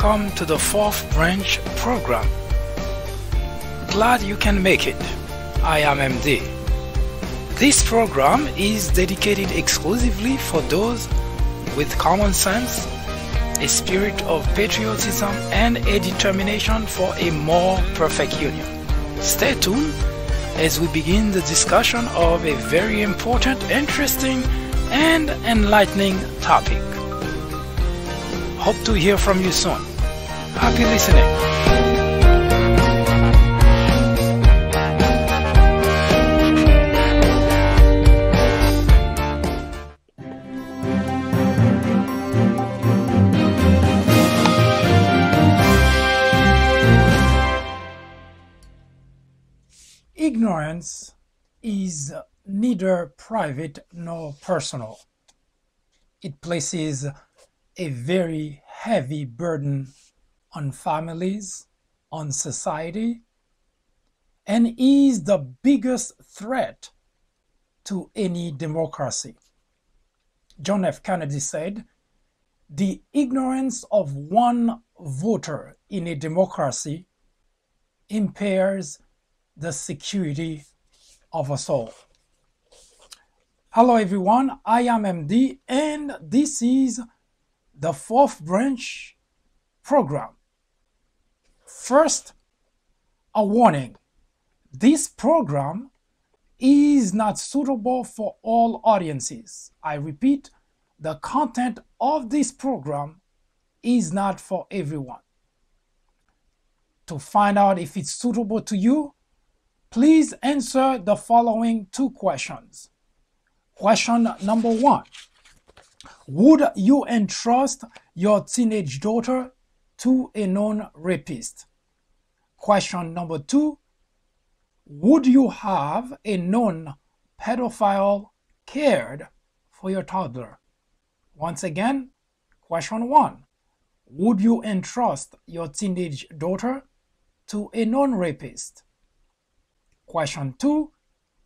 welcome to the Fourth Branch program. Glad you can make it. I am MD. This program is dedicated exclusively for those with common sense, a spirit of patriotism, and a determination for a more perfect union. Stay tuned as we begin the discussion of a very important, interesting, and enlightening topic. Hope to hear from you soon. Happy listening. Ignorance is neither private nor personal. It places a very heavy burden on families, on society, and is the biggest threat to any democracy. John F. Kennedy said, "The ignorance of one voter in a democracy impairs the security of us all." Hello everyone, I am MD and this is the Fourth Branch program. First, a warning. This program is not suitable for all audiences. I repeat, the content of this program is not for everyone. To find out if it's suitable to you, please answer the following two questions. Question number one: would you entrust your teenage daughter to a known rapist? Question number two: would you have a known pedophile cared for your toddler? Once again, question one: would you entrust your teenage daughter to a known rapist? Question two: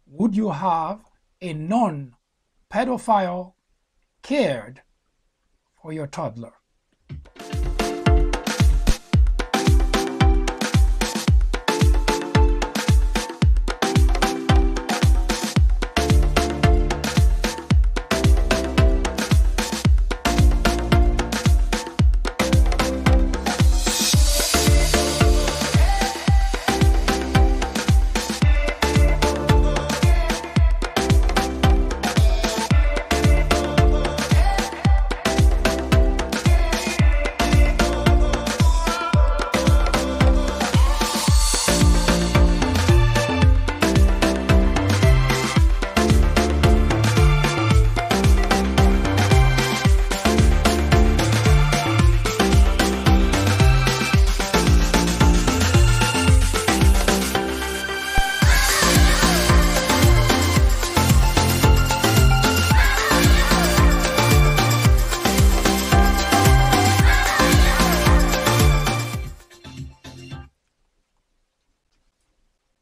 would you have a known pedophile cared for your toddler?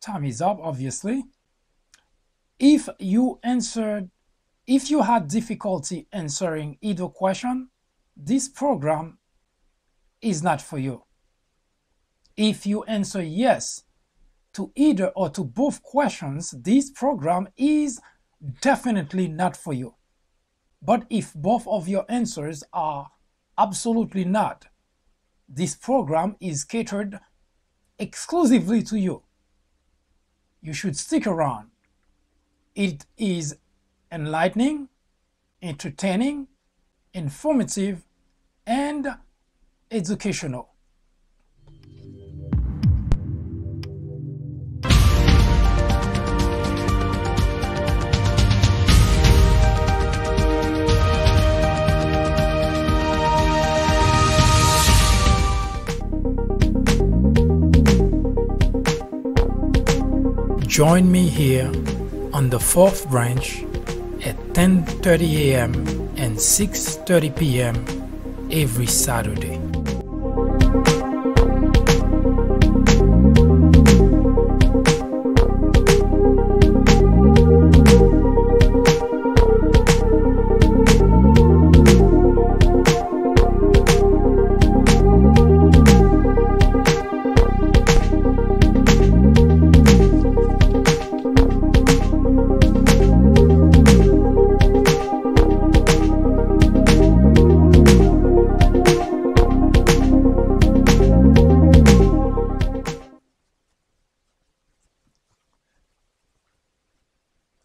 Time is up, obviously. If you had difficulty answering either question, this program is not for you. If you answer yes to either or to both questions, this program is definitely not for you. But if both of your answers are absolutely not, this program is catered exclusively to you. You should stick around. It is enlightening, entertaining, informative, and educational. Join me here on the Fourth Branch at 10:30 a.m. and 6:30 p.m. every Saturday.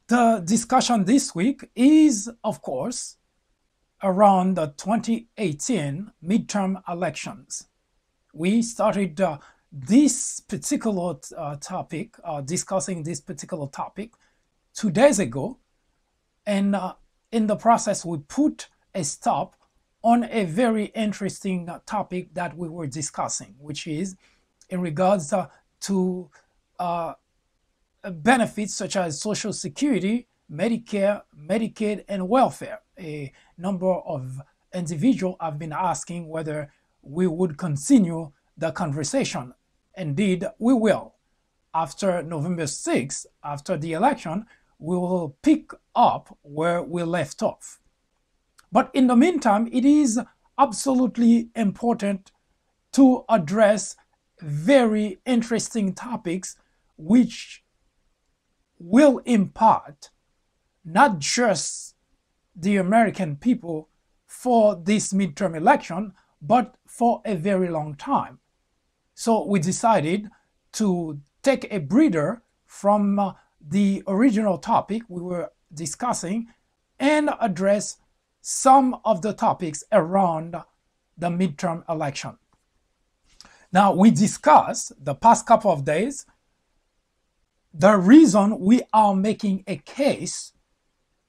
The discussion this week is, of course, around the 2018 midterm elections. We started this particular topic, discussing this particular topic 2 days ago, and in the process we put a stop on a very interesting topic that we were discussing, which is in regards to benefits such as Social Security, Medicare, Medicaid, and welfare. A number of individuals have been asking whether we would continue the conversation. Indeed, we will. After November 6th, after the election, we will pick up where we left off. But in the meantime, it is absolutely important to address very interesting topics which will impact not just the American people for this midterm election, but for a very long time. So we decided to take a breather from the original topic we were discussing and address some of the topics around the midterm election. Now, we discussed the past couple of days the reason we are making a case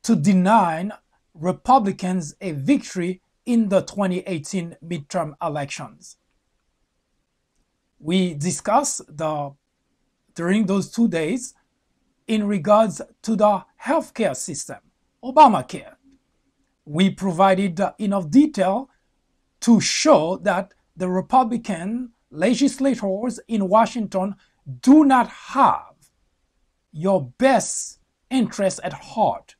to deny Republicans a victory in the 2018 midterm elections. We discussed during those 2 days in regards to the healthcare system, Obamacare. We provided enough detail to show that the Republican legislators in Washington do not have your best interest at heart.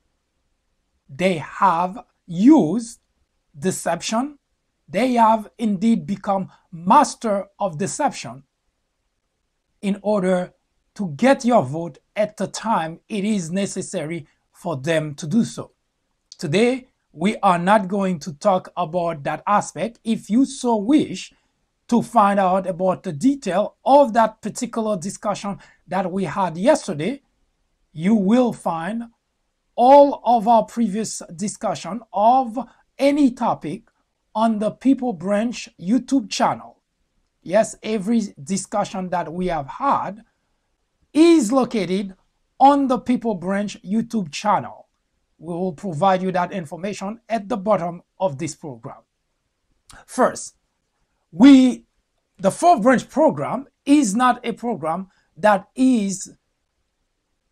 They have used deception. They have indeed become master of deception in order to get your vote at the time it is necessary for them to do so. Today, we are not going to talk about that aspect. If you so wish to find out about the detail of that particular discussion that we had yesterday, you will find all of our previous discussion of any topic on the People Branch YouTube channel. Yes, every discussion that we have had is located on the People Branch YouTube channel. We will provide you that information at the bottom of this program. First, the Fourth Branch program is not a program that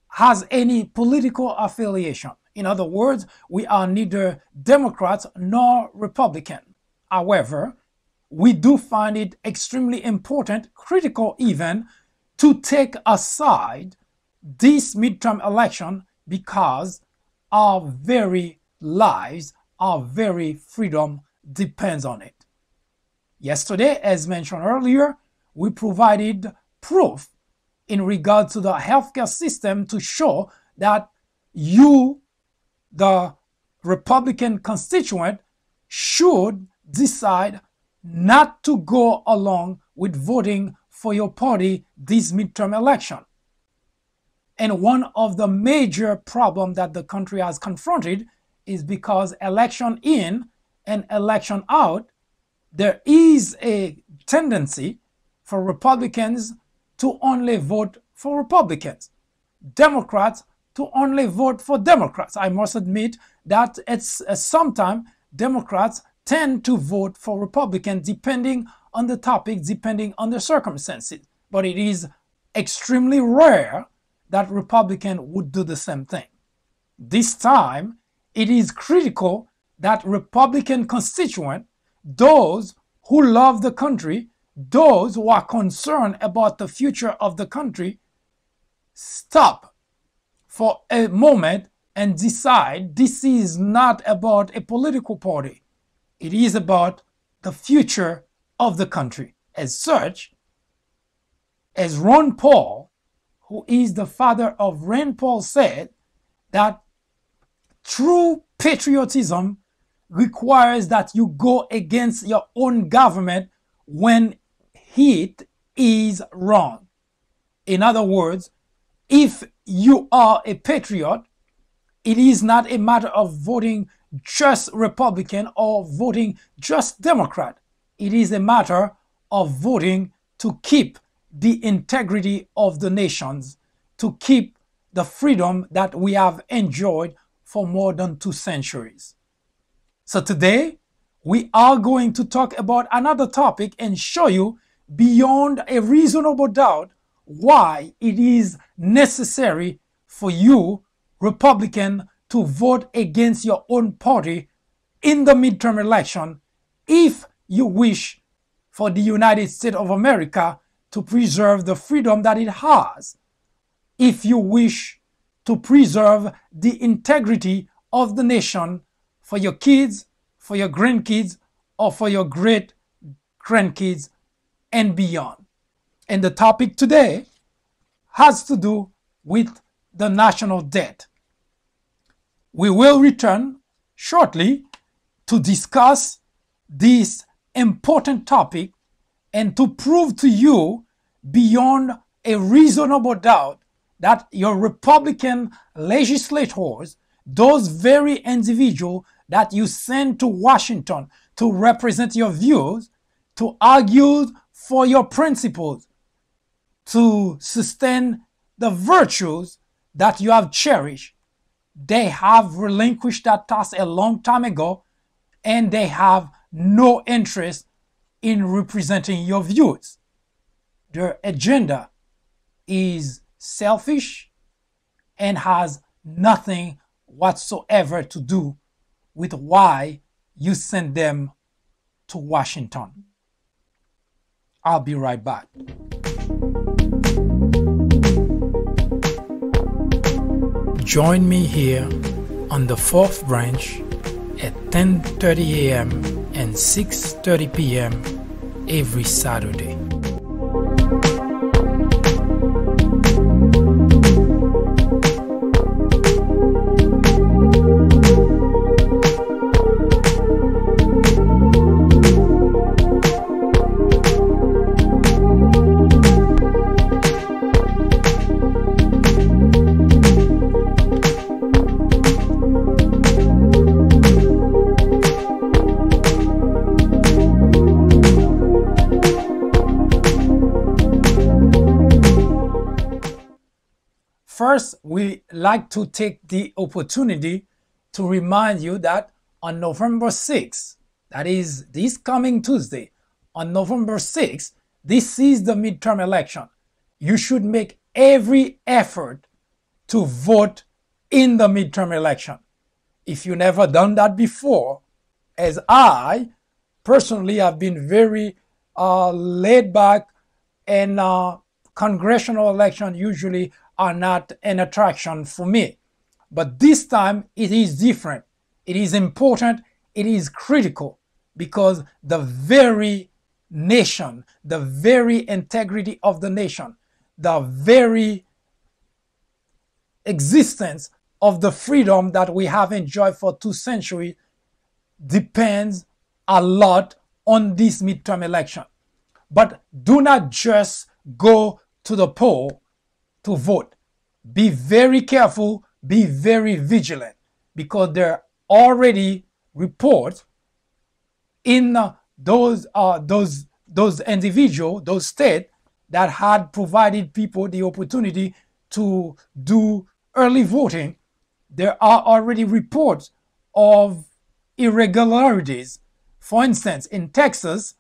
has any political affiliation. In other words, we are neither Democrats nor Republican. However, we do find it extremely important, critical even, to take aside this midterm election because our very lives, our very freedom depends on it. Yesterday, as mentioned earlier, we provided proof in regard to the healthcare system to show that you, the Republican constituent, should decide not to go along with voting for your party this midterm election. And one of the major problems that the country has confronted is because election in and election out, there is a tendency for Republicans to only vote for Republicans, Democrats to only vote for Democrats. I must admit that sometimes Democrats tend to vote for Republicans depending on the topic, depending on the circumstances. But it is extremely rare that Republican would do the same thing. This time, it is critical that Republican constituents, those who love the country, those who are concerned about the future of the country, stop for a moment and decide this is not about a political party. It is about the future of the country. As such, as Ron Paul, who is the father of Rand Paul, said, that true patriotism requires that you go against your own government when it is wrong. In other words, if you are a patriot, It is not a matter of voting just Republican or voting just Democrat. It is a matter of voting to keep the integrity of the nations, to keep the freedom that we have enjoyed for more than 2 centuries. So today, we are going to talk about another topic and show you beyond a reasonable doubt why it is necessary for you, Republican, to vote against your own party in the midterm election if you wish for the United States of America to preserve the freedom that it has, if you wish to preserve the integrity of the nation for your kids, for your grandkids, or for your great grandkids and beyond. And the topic today has to do with the national debt. We will return shortly to discuss this important topic and to prove to you beyond a reasonable doubt that your Republican legislators, those very individuals that you send to Washington to represent your views, to argue for your principles, to sustain the virtues that you have cherished, they have relinquished that task a long time ago, and they have no interest in representing your views. Their agenda is selfish and has nothing whatsoever to do with why you send them to Washington. I'll be right back. Join me here on the 4th branch at 10:30 a.m. and 6:30 p.m. every Saturday. First, we like to take the opportunity to remind you that on November 6th, that is this coming Tuesday, on November 6th, this is the midterm election. You should make every effort to vote in the midterm election. If you never done that before, as I personally have been very laid back, and congressional election usually are not an attraction for me. But this time it is different. It is important. It is critical because the very nation, the very integrity of the nation, the very existence of the freedom that we have enjoyed for 2 centuries depends a lot on this midterm election. But do not just go to the poll to vote. Be very careful, be very vigilant, because there are already reports in those individuals, those states that had provided people the opportunity to do early voting. There are already reports of irregularities. For instance, in Texas,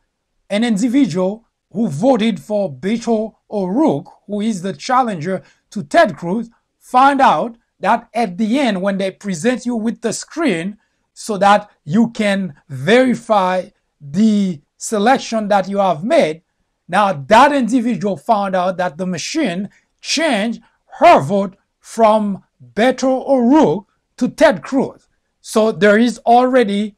an individual who voted for Beto O'Rourke, who is the challenger to Ted Cruz, found out that at the end, when they present you with the screen so that you can verify the selection that you have made, now that individual found out that the machine changed her vote from Beto O'Rourke to Ted Cruz. So there is already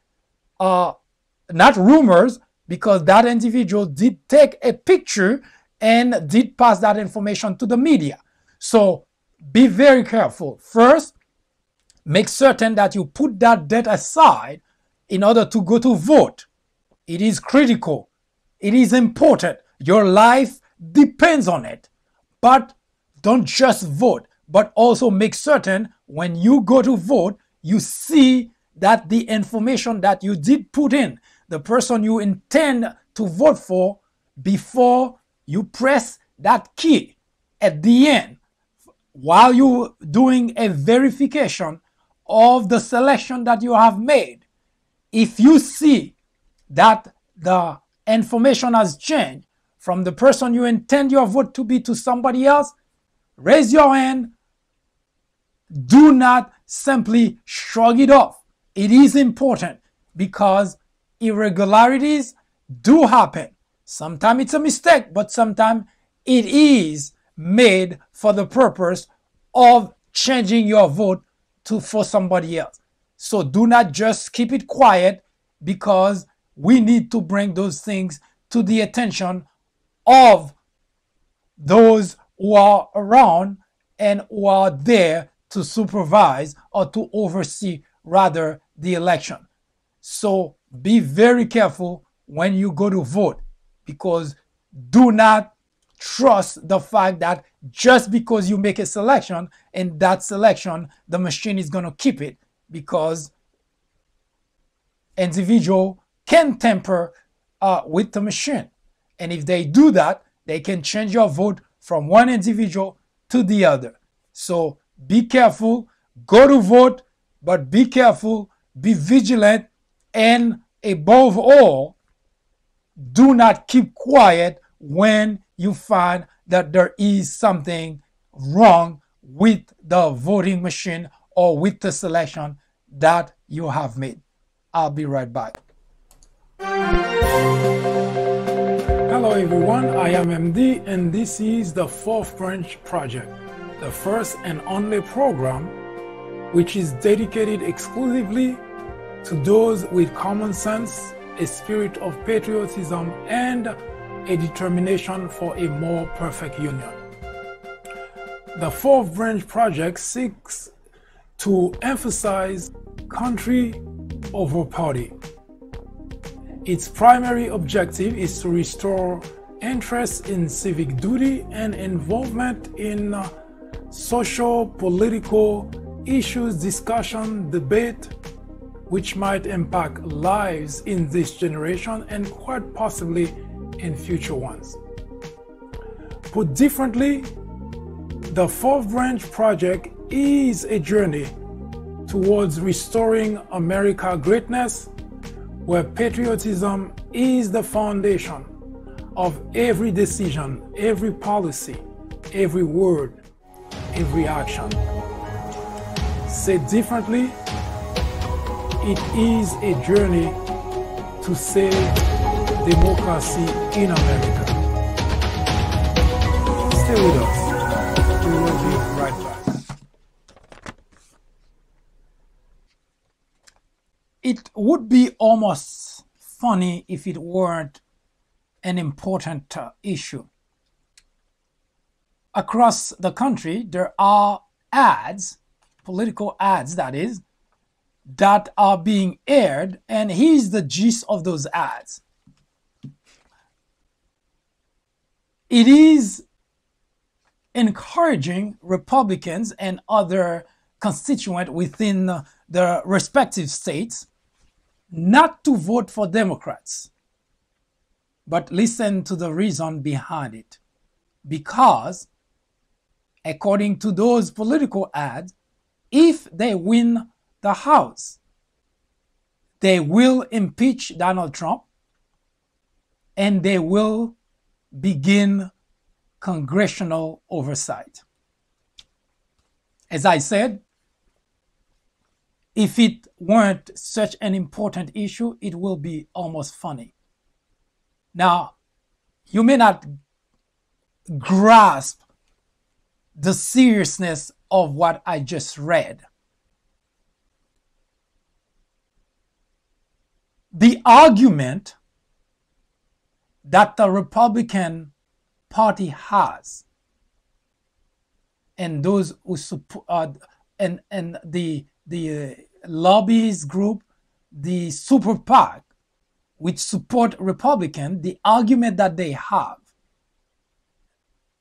not rumors, because that individual did take a picture and did pass that information to the media. So be very careful. First, make certain that you put that debt aside in order to go to vote. It is critical. It is important. Your life depends on it. But don't just vote. but also make certain when you go to vote, you see that the information that you did put in, the person you intend to vote for, before you press that key at the end, while you're doing a verification of the selection that you have made. If you see that the information has changed from the person you intend your vote to be to somebody else, raise your hand. Do not simply shrug it off. It is important because irregularities do happen. Sometimes it's a mistake, but sometimes it is made for the purpose of changing your vote for somebody else. So do not just keep it quiet, because we need to bring those things to the attention of those who are around and who are there to supervise or to oversee rather the election. So be very careful when you go to vote, because do not trust the fact that just because you make a selection and that selection the machine is going to keep it, because individual can tamper with the machine, and if they do that, they can change your vote from one individual to the other. So be careful, go to vote, but be careful, be vigilant, and above all, do not keep quiet when you find that there is something wrong with the voting machine or with the selection that you have made. I'll be right back. Hello everyone, I am MD, and this is the Fourth Branch Project, the first and only program which is dedicated exclusively to those with common sense, a spirit of patriotism, and a determination for a more perfect union. The Fourth Branch Project seeks to emphasize country over party. Its primary objective is to restore interest in civic duty and involvement in social, political issues, discussion, debate, which might impact lives in this generation and quite possibly in future ones. Put differently, the Fourth Branch Project is a journey towards restoring America's greatness, where patriotism is the foundation of every decision, every policy, every word, every action. Said differently, it is a journey to save democracy in America. Stay with us. We will be right back. It would be almost funny if it weren't an important issue. Across the country, there are ads, political ads that is, that are being aired, and here's the gist of those ads. It is encouraging Republicans and other constituents within the respective states not to vote for Democrats. But listen to the reason behind it. Because, according to those political ads, if they win the House, they will impeach Donald Trump and they will begin congressional oversight. As I said, if it weren't such an important issue, it will be almost funny. Now, you may not grasp the seriousness of what I just read. The argument that the Republican Party has, and those who support, and the lobbyist group, the super PAC, which support Republican, the argument that they have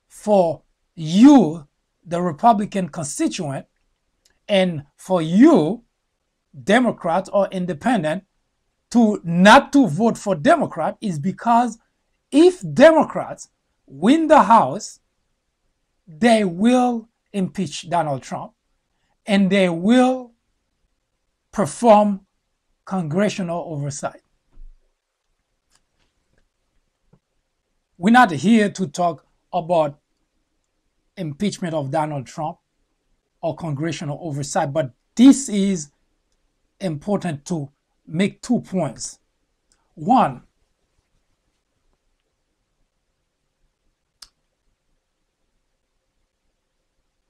for you the Republican constituent, and for you, Democrat or independent, to not to vote for Democrat is because if Democrats win the House, they will impeach Donald Trump and they will perform congressional oversight. We're not here to talk about impeachment of Donald Trump or congressional oversight, but this is important to make 2 points. One,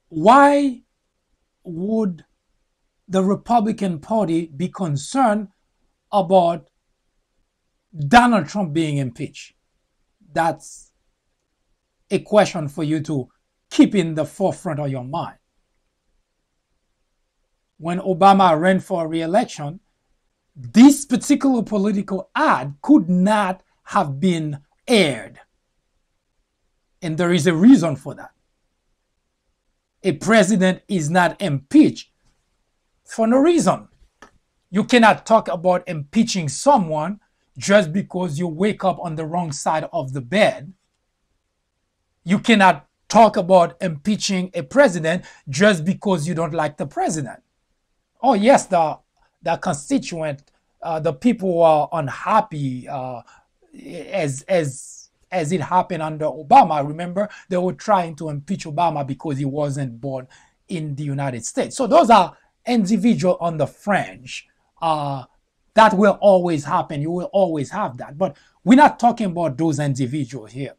why would the Republican Party be concerned about Donald Trump being impeached? That's a question for you to keep in the forefront of your mind. When Obama ran for re-election, this particular political ad could not have been aired. And there is a reason for that. A president is not impeached for no reason. You cannot talk about impeaching someone just because you wake up on the wrong side of the bed. You cannot talk about impeaching a president just because you don't like the president. Oh yes, the constituent, the people who are unhappy as it happened under Obama. Remember, they were trying to impeach Obama because he wasn't born in the United States. So those are individuals on the fringe. That will always happen. You will always have that. But we're not talking about those individuals here.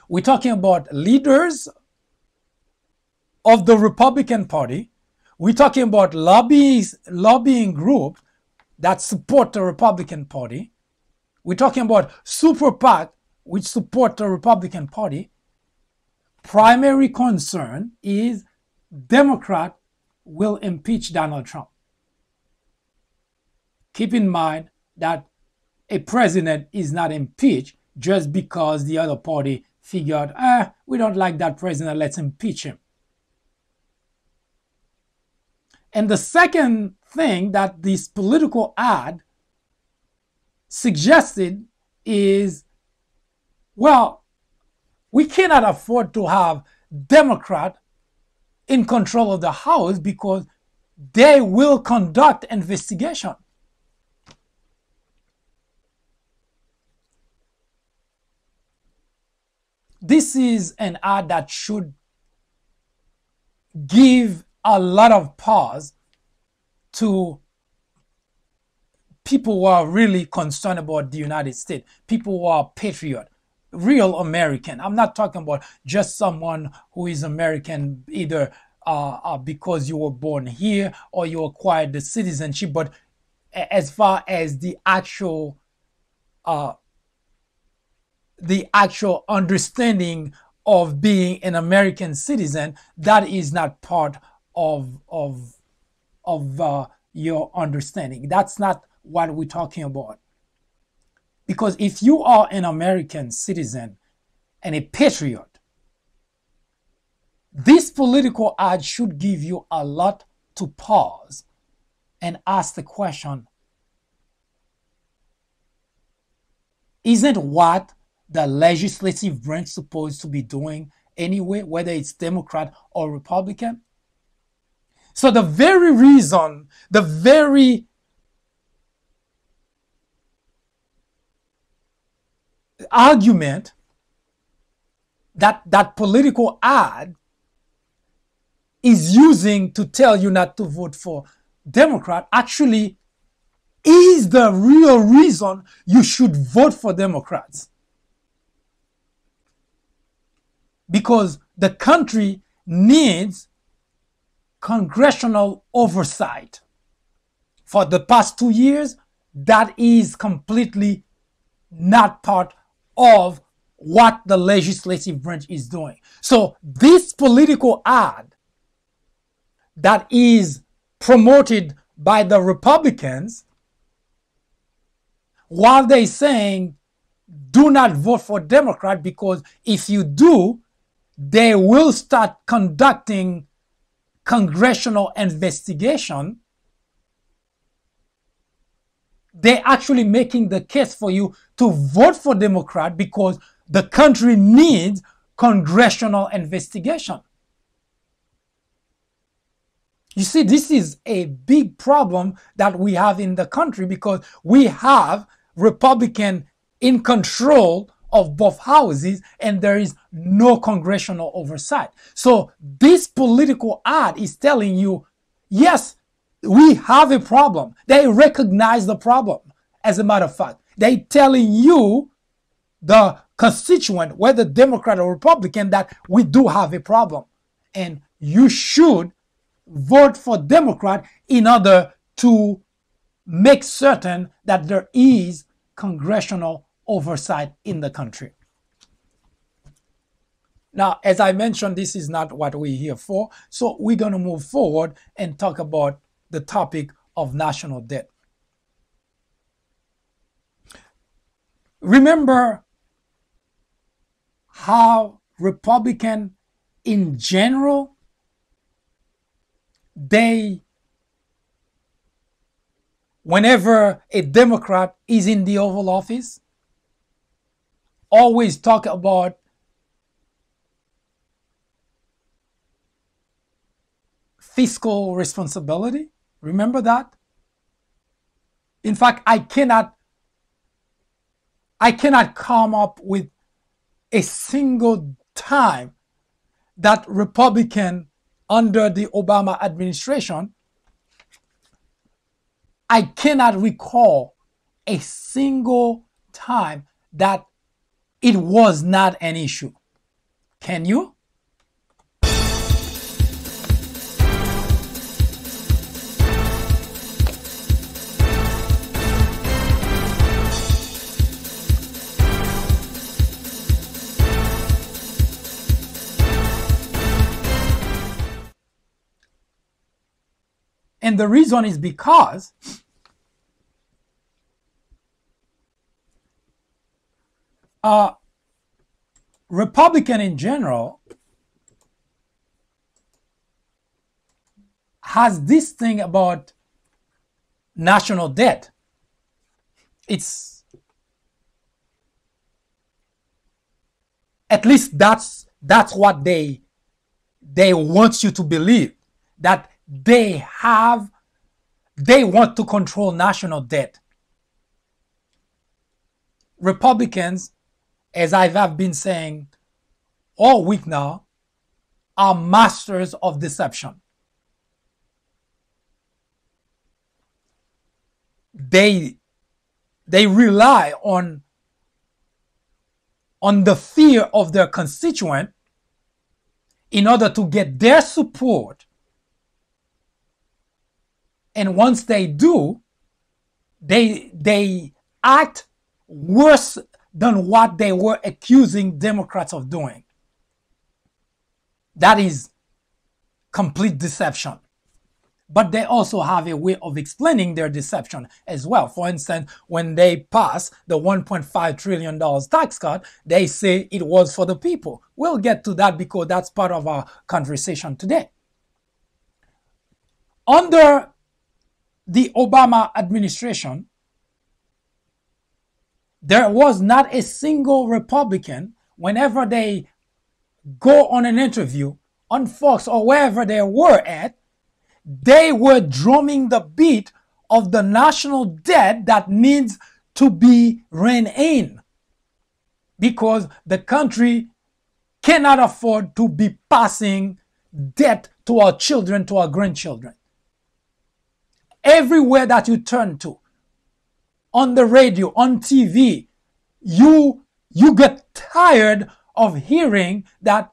We're talking about leaders of the Republican Party. We're talking about lobbying groups that support the Republican Party. We're talking about super PAC, which support the Republican Party. Primary concern is Democrat will impeach Donald Trump. Keep in mind that a president is not impeached just because the other party figured, we don't like that president, let's impeach him. And the second thing that this political ad suggested is, well, we cannot afford to have Democrat in control of the House because they will conduct investigation. This is an ad that should give a lot of pause to people who are really concerned about the United States, people who are patriot, real American. I'm not talking about just someone who is American either because you were born here or you acquired the citizenship, but as far as the actual understanding of being an American citizen, that is not part of your understanding. That's not what we're talking about. Because if you are an American citizen and a patriot, this political ad should give you a lot to pause and ask the question, isn't what the legislative branch supposed to be doing anyway, whether it's Democrat or Republican? So the very reason, the very argument that political ad is using to tell you not to vote for Democrat actually is the real reason you should vote for Democrats. Because the country needs congressional oversight. For the past 2 years, that is completely not part of what the legislative branch is doing. So this political ad that is promoted by the Republicans, while they're saying do not vote for Democrat because if you do, they will start conducting congressional investigation, they're actually making the case for you to vote for Democrat because the country needs congressional investigation. You see, this is a big problem that we have in the country because we have Republicans in control of both houses and there is no congressional oversight. So this political ad is telling you, yes, we have a problem. They recognize the problem. As a matter of fact, they're telling you, the constituent, whether Democrat or Republican, that we do have a problem. And you should vote for Democrat in order to make certain that there is congressional oversight in the country. Now, as I mentioned, this is not what we're here for. So we're going to move forward and talk about the topic of national debt. Remember how Republican in general, whenever a Democrat is in the Oval Office, always talk about fiscal responsibility. Remember that? In fact, I cannot come up with a single time that Republican under the Obama administration, I cannot recall a single time that it was not an issue. Can you? And the reason is because Republican in general has this thing about national debt. It's at least that's what they want you to believe, that they want to control national debt. Republicans, as I have been saying all week now, are masters of deception. They rely on the fear of their constituent in order to get their support. And once they do, they act worse than what they were accusing Democrats of doing. That is complete deception. But they also have a way of explaining their deception as well. For instance, when they pass the $1.5 trillion tax cut, they say it was for the people. We'll get to that because that's part of our conversation today. Under the Obama administration, there was not a single Republican, whenever they go on an interview on Fox or wherever they were at, they were drumming the beat of the national debt that needs to be reined in because the country cannot afford to be passing debt to our children, to our grandchildren. Everywhere that you turn to, on the radio, on TV, you get tired of hearing that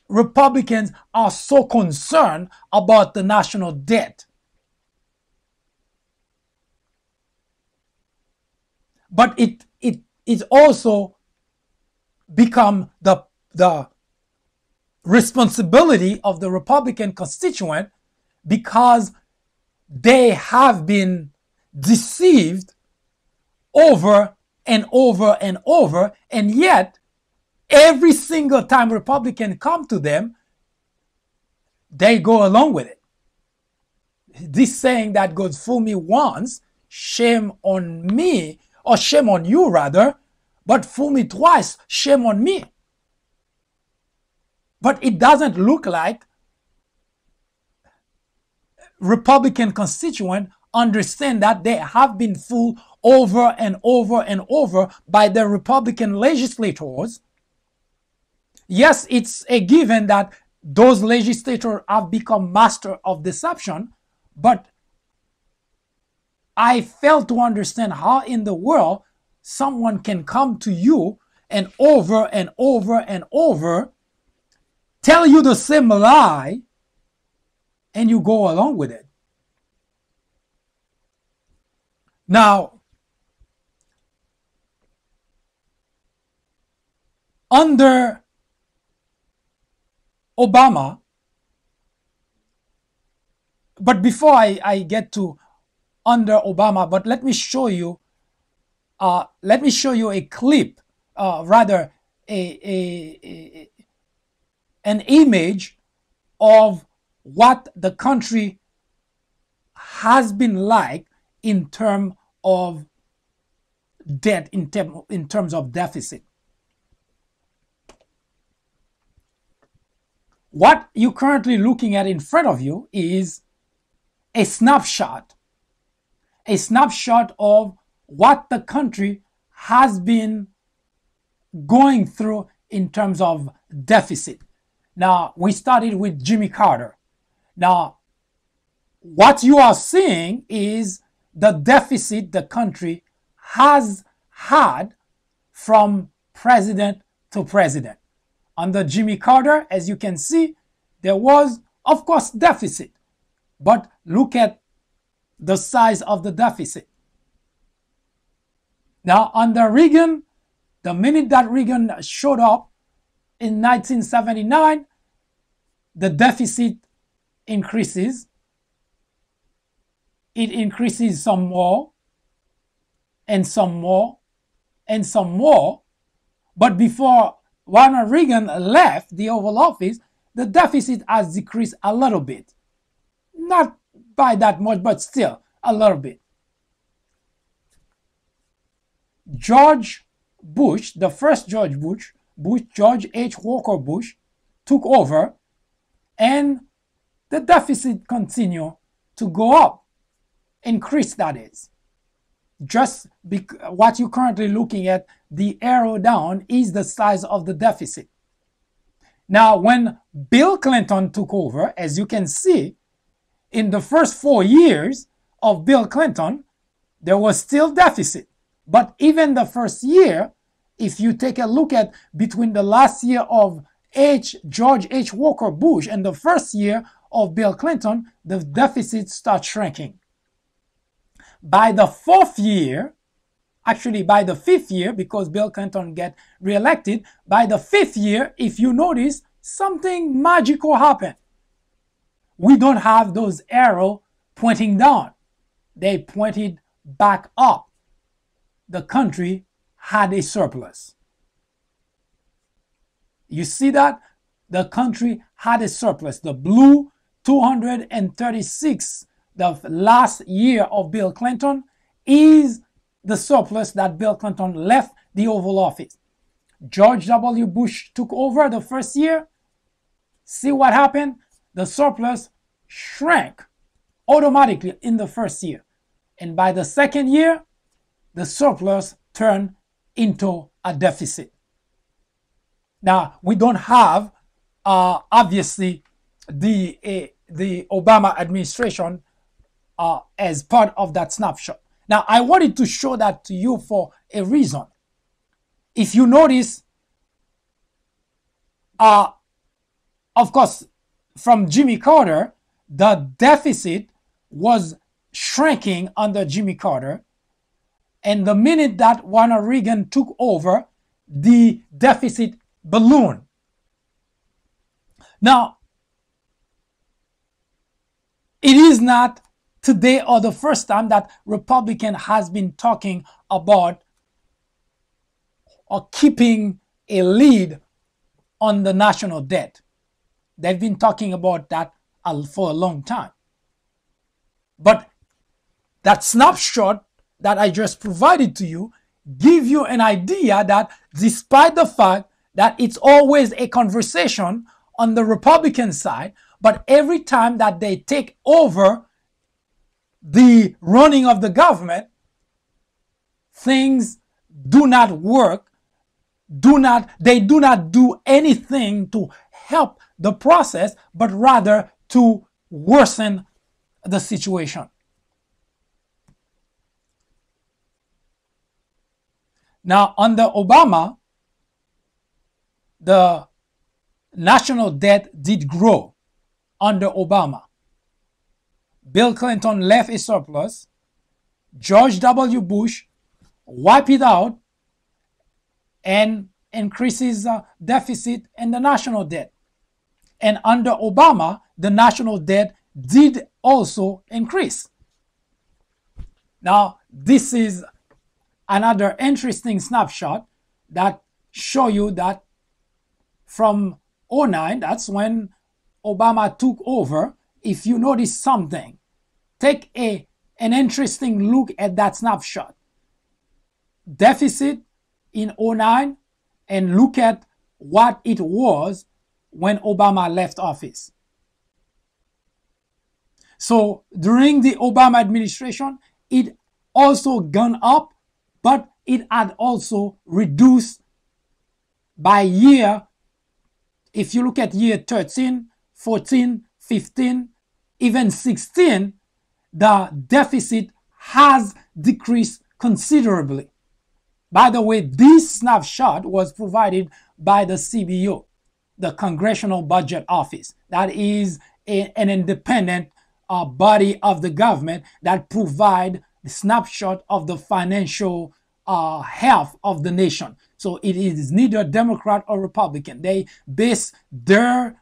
Republicans are so concerned about the national debt. But it also become the responsibility of the Republican constituent because they have been deceived over and over and over, and yet every single time Republicans come to them, they go along with it. This saying that goes, fool me once, shame on me, or shame on you rather, but fool me twice, shame on me. But it doesn't look like Republican constituents understand that they have been fooled over and over and over by the Republican legislators. Yes, it's a given that those legislators have become master of deception, but I fail to understand how in the world someone can come to you and over and over tell you the same lie and you go along with it. Now, under Obama, but before I get to under Obama, but let me show you a clip, rather an image of what the country has been like in terms of debt, in terms of deficit. What you're currently looking at in front of you is a snapshot of what the country has been going through in terms of deficit. Now, we started with Jimmy Carter. Now, what you are seeing is the deficit the country has had from president to president. Under Jimmy Carter, as you can see, there was, of course, deficit. But look at the size of the deficit. Now, under Reagan, the minute that Reagan showed up in 1979, the deficit increases. It increases some more, and some more, and some more. But before Ronald Reagan left the Oval Office, the deficit has decreased a little bit. Not by that much, but still a little bit. George Bush, the first George Bush, George H. Walker Bush, took over, and the deficit continued to go up. Increase, that is. Just what you're currently looking at, the arrow down, is the size of the deficit. Now, when Bill Clinton took over, as you can see, in the first 4 years of Bill Clinton, there was still deficit. But even the first year, if you take a look at between the last year of George H. Walker Bush and the first year of Bill Clinton, the deficit starts shrinking. By the fourth year, actually by the fifth year, because Bill Clinton got reelected, by the fifth year, if you notice, something magical happened. We don't have those arrows pointing down. They pointed back up. The country had a surplus. You see that? The country had a surplus. The blue 236, the last year of Bill Clinton, is the surplus that Bill Clinton left the Oval Office. George W. Bush took over the first year. See what happened? The surplus shrank automatically in the first year. And by the second year, the surplus turned into a deficit. Now, we don't have, obviously, the Obama administration as part of that snapshot. Now, I wanted to show that to you for a reason. If you notice, of course, from Jimmy Carter, the deficit was shrinking under Jimmy Carter. And the minute that Ronald Reagan took over, the deficit ballooned. Now, it is not today or the first time that Republican has been talking about or keeping a lead on the national debt. They've been talking about that for a long time. But that snapshot that I just provided to you give you an idea that despite the fact that it's always a conversation on the Republican side, but every time that they take over the running of the government, things do not work. They do not do anything to help the process, but rather to worsen the situation. Now, under Obama, the national debt did grow under Obama. Bill Clinton left a surplus. George W. Bush wiped it out and increases deficit and the national debt. And under Obama, the national debt did also increase. Now, this is another interesting snapshot that show you that from 2009, that's when Obama took over. If you notice something, take an interesting look at that snapshot. Deficit in 2009 and look at what it was when Obama left office. So during the Obama administration, it also gone up, but it had also reduced by year. If you look at year 13, 14, 15, even 16, the deficit has decreased considerably. By the way, this snapshot was provided by the CBO, the Congressional Budget Office. That is an independent body of the government that provide the snapshot of the financial health of the nation. So it is neither Democrat or Republican. They base their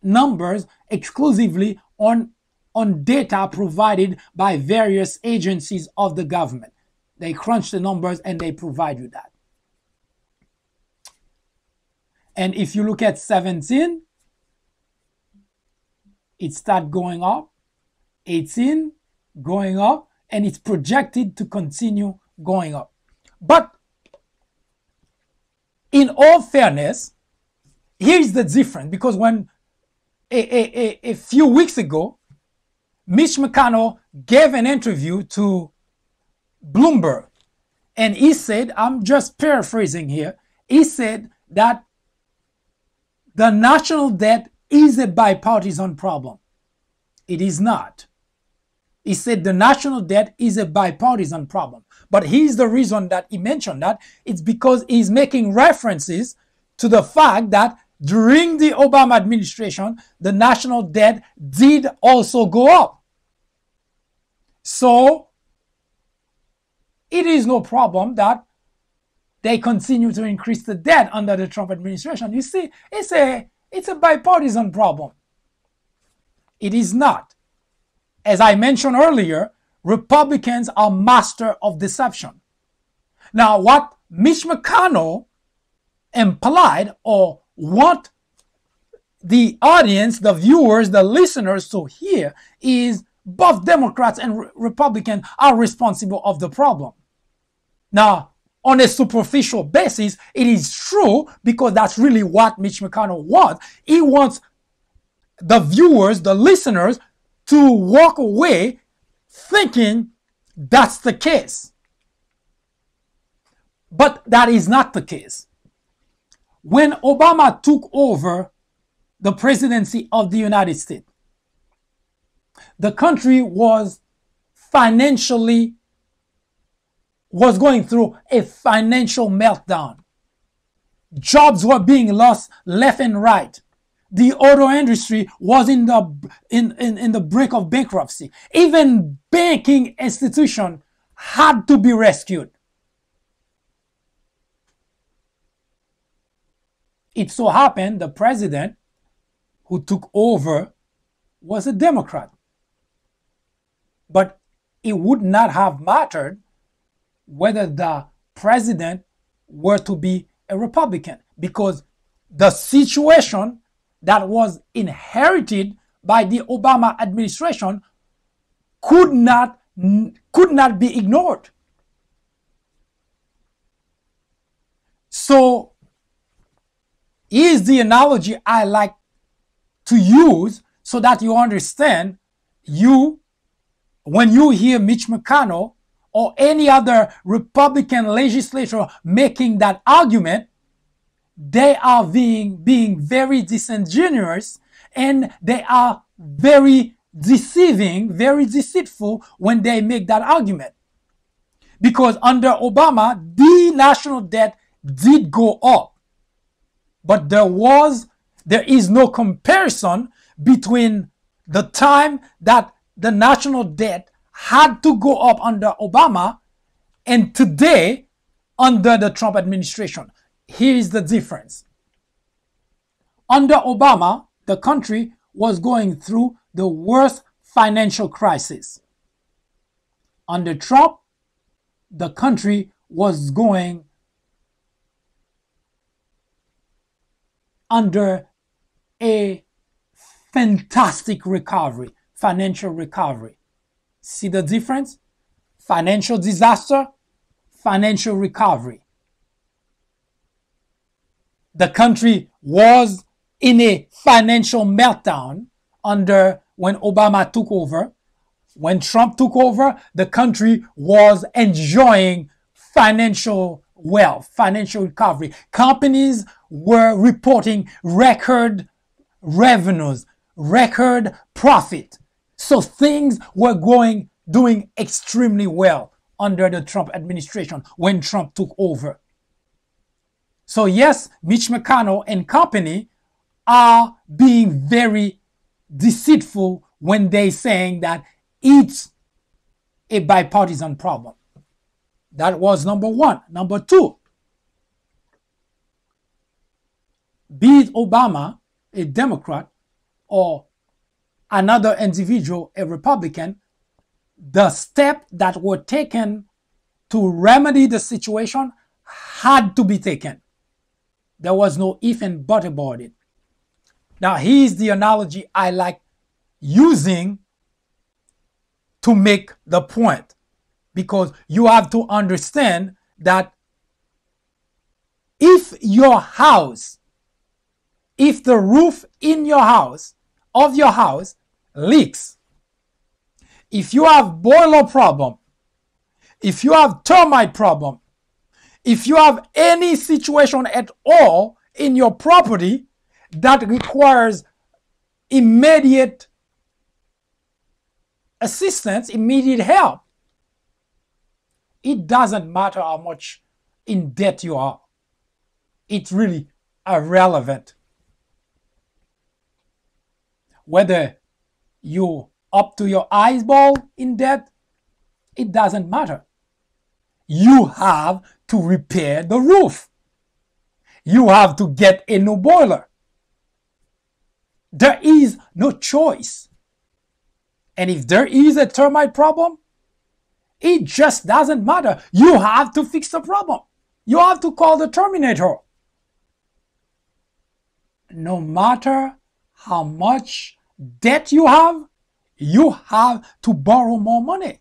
numbers exclusively on data provided by various agencies of the government. They crunch the numbers and they provide you that. And if you look at 17, it starts going up, 18 going up, and it's projected to continue going up. But in all fairness, here's the difference, because when a few weeks ago, Mitch McConnell gave an interview to Bloomberg, and he said, I'm just paraphrasing here, he said that the national debt is a bipartisan problem. It is not. He said the national debt is a bipartisan problem. But here's the reason that he mentioned that. It's because he's making references to the fact that during the Obama administration, the national debt did also go up. So it is no problem that they continue to increase the debt under the Trump administration. You see, it's a bipartisan problem. It is not. As I mentioned earlier, Republicans are master of deception. Now, what Mitch McConnell implied or want the audience, the viewers, the listeners to hear is both Democrats and Republicans are responsible of the problem. Now, on a superficial basis, it is true because that's really what Mitch McConnell wants. He wants the viewers, the listeners, to walk away thinking that's the case. But that is not the case. When Obama took over the presidency of the United States, the country was going through a financial meltdown. Jobs were being lost left and right. The auto industry was in the brink of bankruptcy. Even banking institutions had to be rescued. It so happened the president who took over was a Democrat. But it would not have mattered whether the president were to be a Republican, because the situation that was inherited by the Obama administration could not be ignored. So here's the analogy I like to use so that you understand. When you hear Mitch McConnell or any other Republican legislator making that argument, they are being very disingenuous, and they are very deceiving, very deceitful when they make that argument. Because under Obama, the national debt did go up, but there is no comparison between the time that the national debt had to go up under Obama and today under the Trump administration. Here is the difference. Under Obama, the country was going through the worst financial crisis. Under Trump, the country was going under a fantastic recovery, financial recovery. See the difference? Financial disaster, financial recovery. The country was in a financial meltdown when Obama took over. When Trump took over, the country was enjoying financial wealth, financial recovery. Companies were reporting record revenues, record profit. So things were doing extremely well under the Trump administration when Trump took over. So yes, Mitch McConnell and company are being very deceitful when they saying that it's a bipartisan problem. That was number one. Number two, be it Obama, a Democrat, or another individual, a Republican, the steps that were taken to remedy the situation had to be taken. There was no if and but about it. Now, here's the analogy I like using to make the point, because you have to understand that if the roof of your house leaks, if you have boiler problem, if you have termite problem, if you have any situation at all in your property that requires immediate assistance, immediate help, it doesn't matter how much in debt you are. It's really irrelevant. Whether you're up to your eyeball in debt, it doesn't matter. You have to repair the roof. You have to get a new boiler. There is no choice. And if there is a termite problem, it just doesn't matter. You have to fix the problem. You have to call the Terminator. No matter how much debt you have to borrow more money.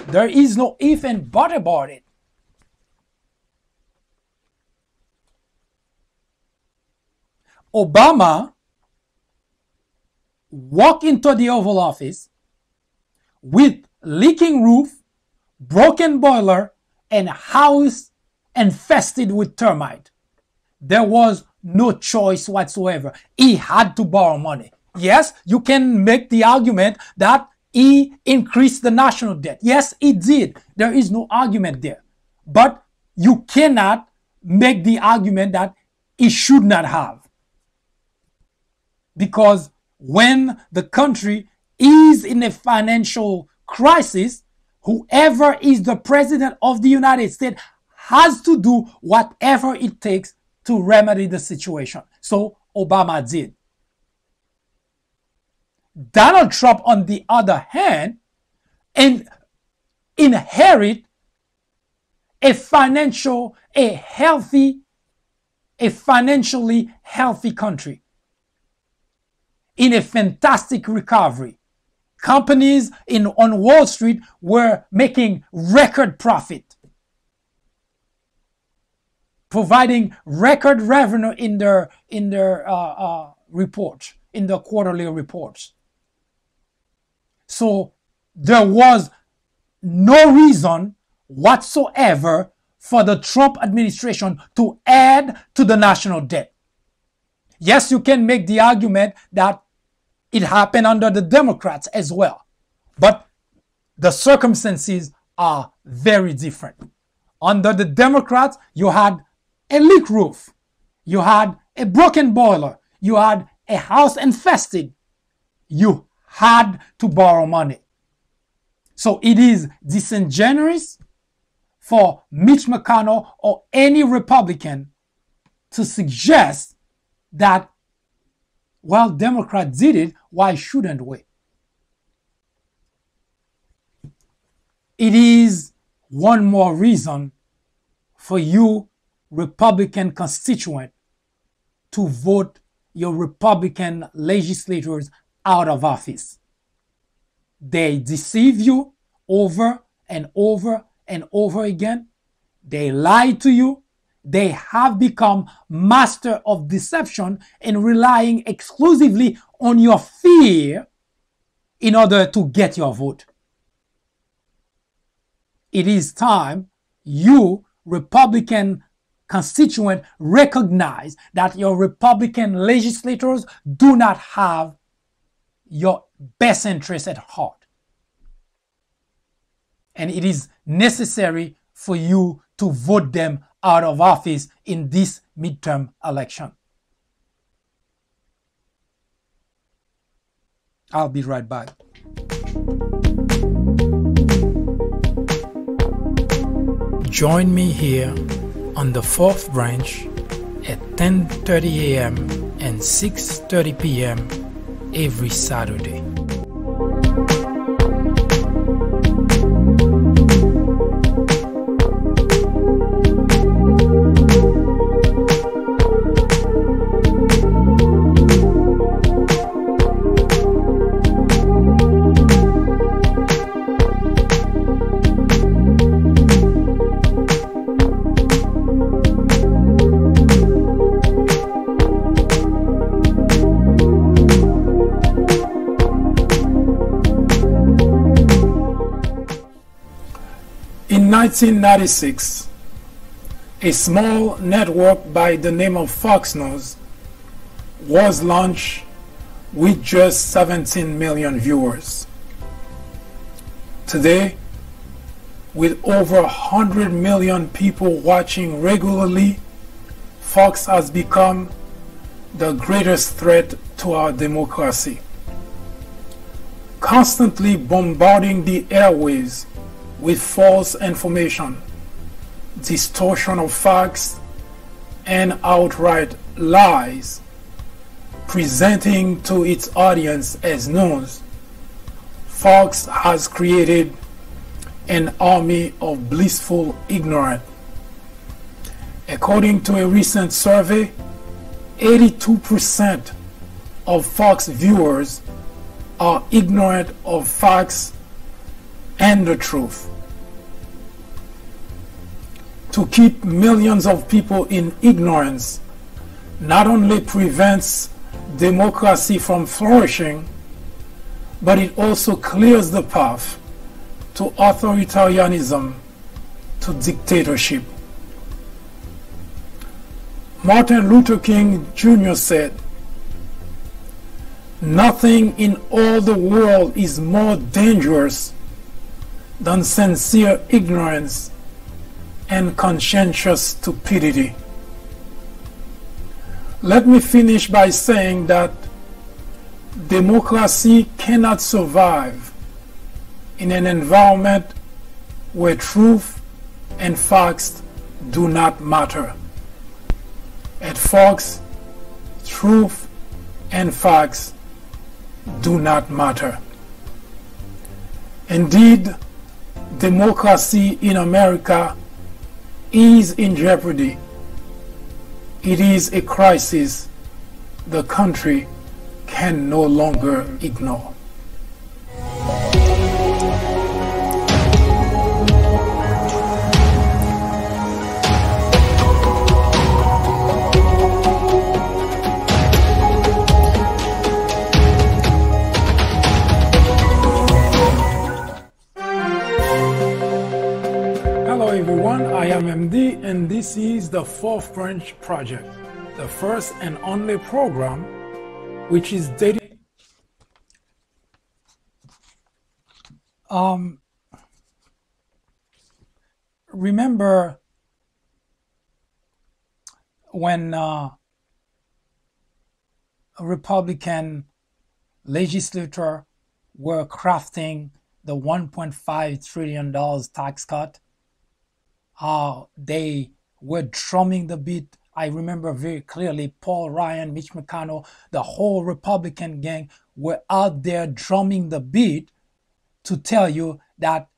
There is no if and but about it. Obama walked into the Oval Office with leaking roof, broken boiler, and house infested with termite. There was no choice whatsoever. He had to borrow money. Yes, you can make the argument that he increased the national debt. Yes, he did. There is no argument there. But you cannot make the argument that he should not have. Because when the country is in a financial crisis, whoever is the president of the United States has to do whatever it takes to remedy the situation. So Obama did. Donald Trump, on the other hand, inherit a a financially healthy country in a fantastic recovery. Companies on Wall Street were making record profit, providing record revenue in their reports, in the quarterly reports. So there was no reason whatsoever for the Trump administration to add to the national debt. Yes, you can make the argument that it happened under the Democrats as well, but the circumstances are very different. Under the Democrats, you had a leak roof, you had a broken boiler, you had a house infested. You had to borrow money. So it is disingenuous for Mitch McConnell or any Republican to suggest that, well, Democrats did it, why shouldn't we? It is one more reason for you Republican constituent to vote your Republican legislators out of office. They deceive you over and over and over again. They lie to you. They have become master of deception and relying exclusively on your fear in order to get your vote. It is time you Republican constituent recognize that your Republican legislators do not have your best interest at heart. And it is necessary for you to vote them out of office in this midterm election. I'll be right back. Join me here on the Fourth Branch at 10:30 a.m. and 6:30 p.m. every Saturday. In 1996, a small network by the name of Fox News was launched with just 17 million viewers. Today, with over 100 million people watching regularly, Fox has become the greatest threat to our democracy, constantly bombarding the airwaves with false information, distortion of facts, and outright lies, presenting to its audience as news. Fox has created an army of blissful ignorance. According to a recent survey, 82% of Fox viewers are ignorant of facts and the truth. To keep millions of people in ignorance not only prevents democracy from flourishing, but it also clears the path to authoritarianism, to dictatorship. Martin Luther King Jr. said, "Nothing in all the world is more dangerous than sincere ignorance and conscientious stupidity." Let me finish by saying that democracy cannot survive in an environment where truth and facts do not matter. At Fox, truth and facts do not matter. Indeed, democracy in America is in jeopardy. It is a crisis the country can no longer ignore. Hello everyone, I am MD and this is the Fourth Branch Project, the first and only program which is dedicated. Remember when a Republican legislator were crafting the $1.5 trillion tax cut? How they were drumming the beat. I remember very clearly Paul Ryan, Mitch McConnell, the whole Republican gang were out there drumming the beat to tell you that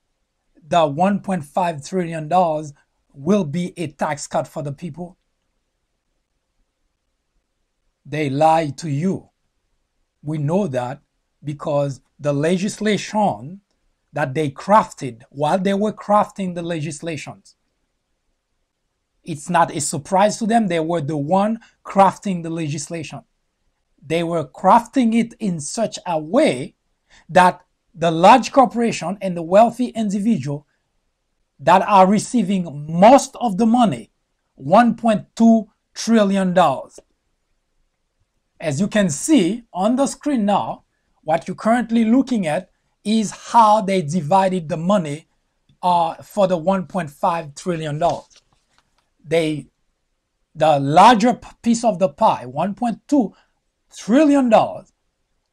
the $1.5 trillion will be a tax cut for the people. They lied to you. We know that because the legislation that they crafted while they were crafting the legislations, it's not a surprise to them. They were the one crafting the legislation. They were crafting it in such a way that the large corporation and the wealthy individual that are receiving most of the money, $1.2 trillion. As you can see on the screen now, what you're currently looking at is how they divided the money for the $1.5 trillion. The larger piece of the pie, $1.2 trillion,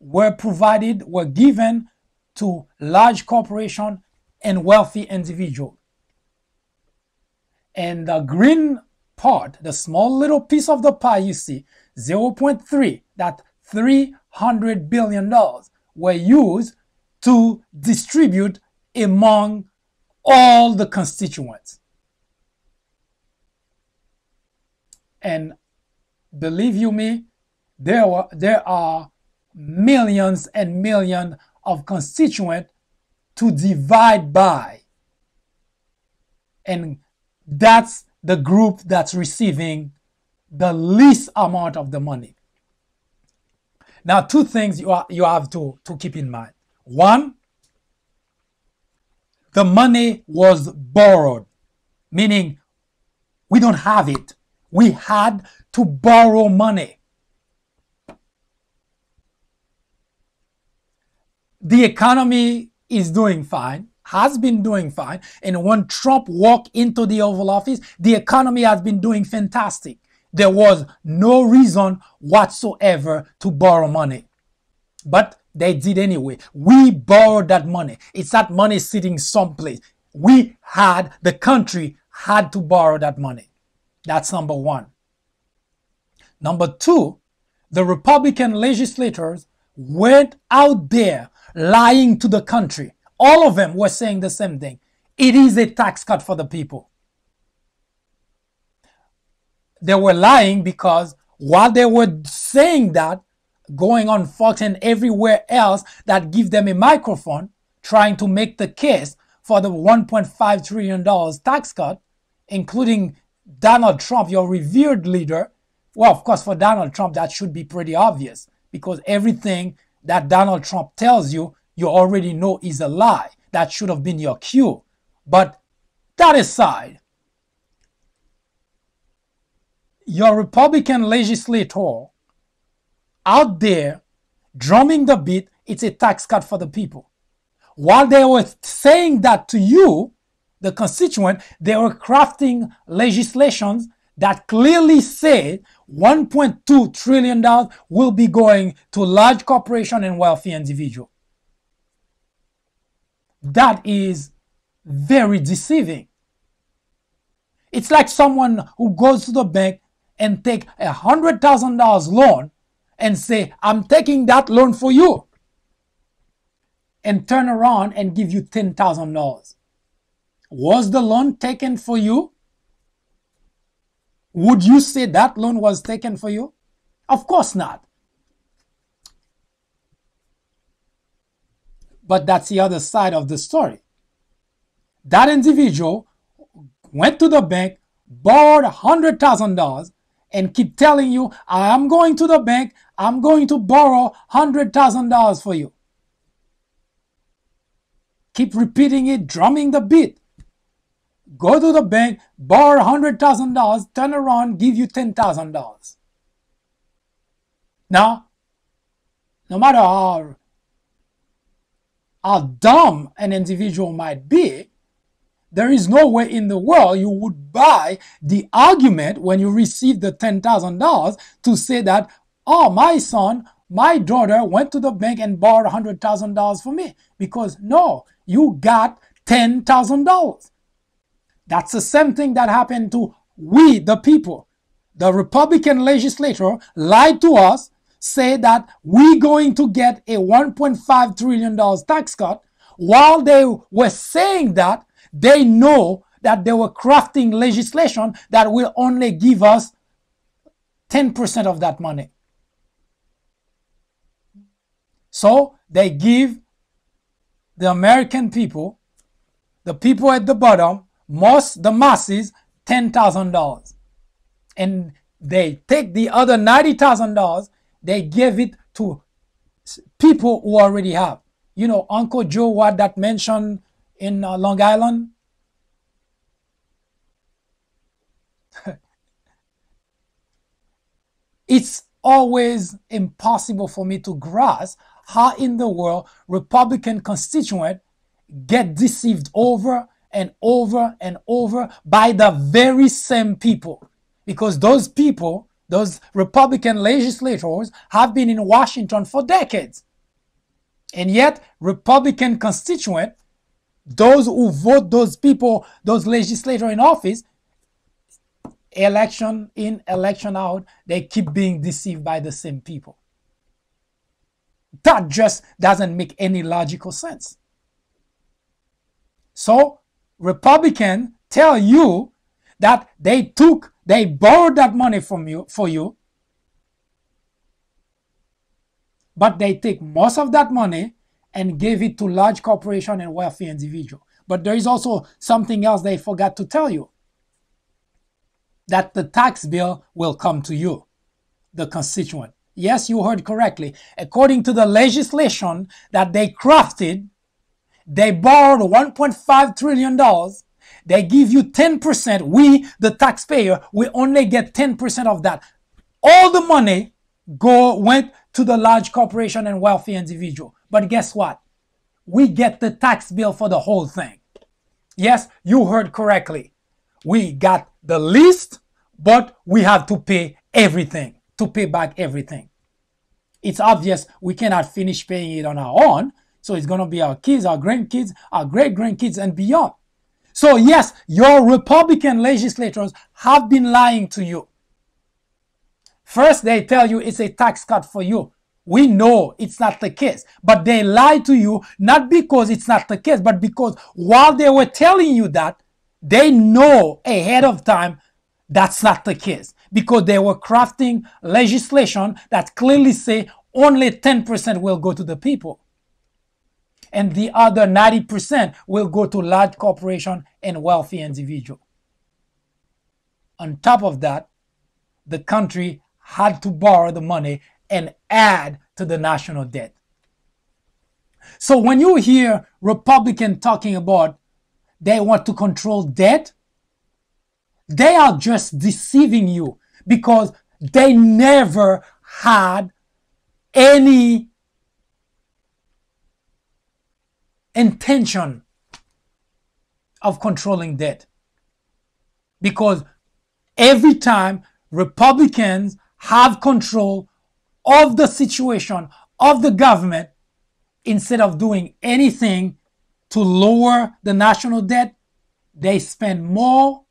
were given to large corporation and wealthy individuals. And the green part, the small little piece of the pie you see, 0.3, that $300 billion were used to distribute among all the constituents. And believe you me, there are millions and millions of constituents to divide by. And that's the group that's receiving the least amount of the money. Now, two things you have to keep in mind. One, the money was borrowed, meaning we don't have it. We had to borrow money. The economy is doing fine, has been doing fine, and when Trump walked into the Oval Office, the economy has been doing fantastic. There was no reason whatsoever to borrow money. But they did anyway. We borrowed that money. It's that money sitting someplace. The country had to borrow that money. That's number one. Number two, the Republican legislators went out there lying to the country. All of them were saying the same thing. It is a tax cut for the people. They were lying because while they were saying that, going on Fox and everywhere else that give them a microphone, trying to make the case for the $1.5 trillion tax cut, including Donald Trump, your revered leader. Well, of course, for Donald Trump, that should be pretty obvious because everything that Donald Trump tells you, you already know is a lie. That should have been your cue. But that aside, your Republican legislator out there drumming the beat, it's a tax cut for the people. While they were saying that to you, the constituent, they were crafting legislations that clearly said $1.2 trillion will be going to large corporation and wealthy individual. That is very deceiving. It's like someone who goes to the bank and take $100,000 loan and say, I'm taking that loan for you, and turn around and give you $10,000. Was the loan taken for you? would you say that loan was taken for you? Of course not. But that's the other side of the story. That individual went to the bank, borrowed $100,000, and keep telling you, I'm going to the bank, I'm going to borrow $100,000 for you. Keep repeating it, drumming the beat. Go to the bank, borrow $100,000, turn around, give you $10,000. Now, no matter how dumb an individual might be, there is no way in the world you would buy the argument when you receive the $10,000 to say that, oh, my son, my daughter went to the bank and borrowed $100,000 for me. Because no, you got $10,000. That's the same thing that happened to we, the people. The Republican legislator lied to us, say that we're going to get a $1.5 trillion tax cut. While they were saying that, they know that they were crafting legislation that will only give us 10% of that money. So they give the American people, the people at the bottom, the masses, $10,000. And they take the other $90,000, they give it to people who already have. You know, Uncle Joe, what that mentioned in Long Island? It's always impossible for me to grasp how in the world Republican constituents get deceived over and over and over by the very same people. Because those people, those Republican legislators, have been in Washington for decades. And yet, Republican constituents, those who vote those people, those legislators in office, election in, election out, they keep being deceived by the same people. That just doesn't make any logical sense. So, Republicans tell you that they borrowed that money from you, for you, but they take most of that money and gave it to large corporation and wealthy individual. But there is also something else they forgot to tell you, that the tax bill will come to you, the constituent. Yes, you heard correctly. According to the legislation that they crafted, they borrowed $1.5 trillion. They give you 10%. We, the taxpayer, we only get 10% of that. All the money went to the large corporation and wealthy individual. But guess what? We get the tax bill for the whole thing. Yes, you heard correctly. We got the least, but we have to pay everything, to pay back everything. It's obvious we cannot finish paying it on our own. So it's going to be our kids, our grandkids, our great-grandkids, and beyond. So yes, your Republican legislators have been lying to you. First, they tell you it's a tax cut for you. We know it's not the case. But they lie to you not because it's not the case, but because while they were telling you that, they know ahead of time that's not the case. Because they were crafting legislation that clearly say only 10% will go to the people. And the other 90% will go to large corporation and wealthy individual. On top of that, the country had to borrow the money and add to the national debt. So when you hear Republicans talking about they want to control debt, they are just deceiving you because they never had any intention of controlling debt. Because every time Republicans have control of the situation, of the government, instead of doing anything to lower the national debt, they spend more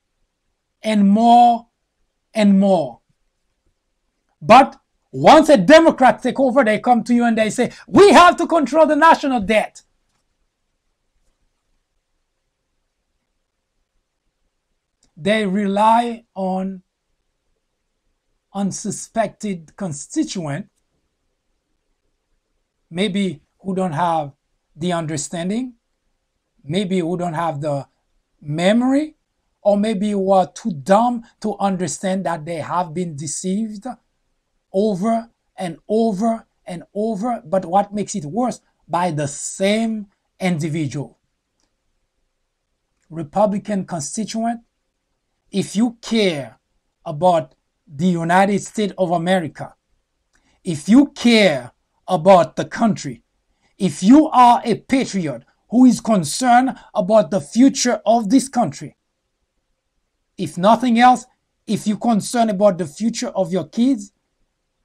and more and more. But once a Democrat take over, they come to you and they say, we have to control the national debt. They rely on unsuspected constituent, maybe who don't have the understanding, maybe who don't have the memory, or maybe who are too dumb to understand that they have been deceived over and over and over. But what makes it worse, by the same individual. Republican constituent, if you care about the United States of America, if you care about the country, if you are a patriot who is concerned about the future of this country, if nothing else, if you're concerned about the future of your kids,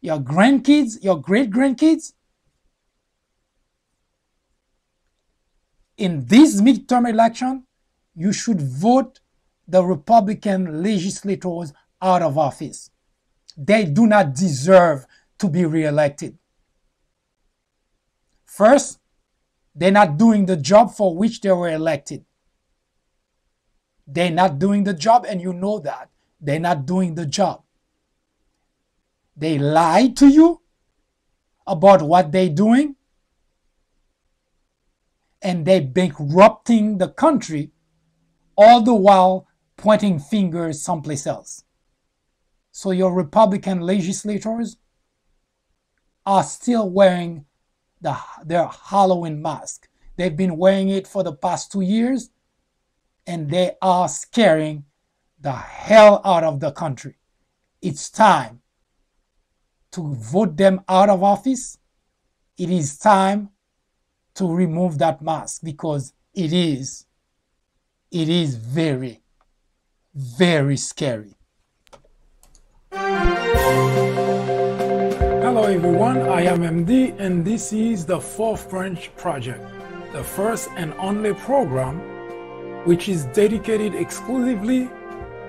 your grandkids, your great-grandkids, in this midterm election, you should vote the Republican legislators out of office. They do not deserve to be reelected. First, they're not doing the job for which they were elected. They're not doing the job, and you know that. They're not doing the job. They lie to you about what they're doing, and they're bankrupting the country, all the while pointing fingers someplace else. So your Republican legislators are still wearing their Halloween mask. They've been wearing it for the past 2 years, and they are scaring the hell out of the country. It's time to vote them out of office. It is time to remove that mask, because it is very, very scary. Hello everyone, I am MD, and this is the Fourth Branch Project, the first and only program which is dedicated exclusively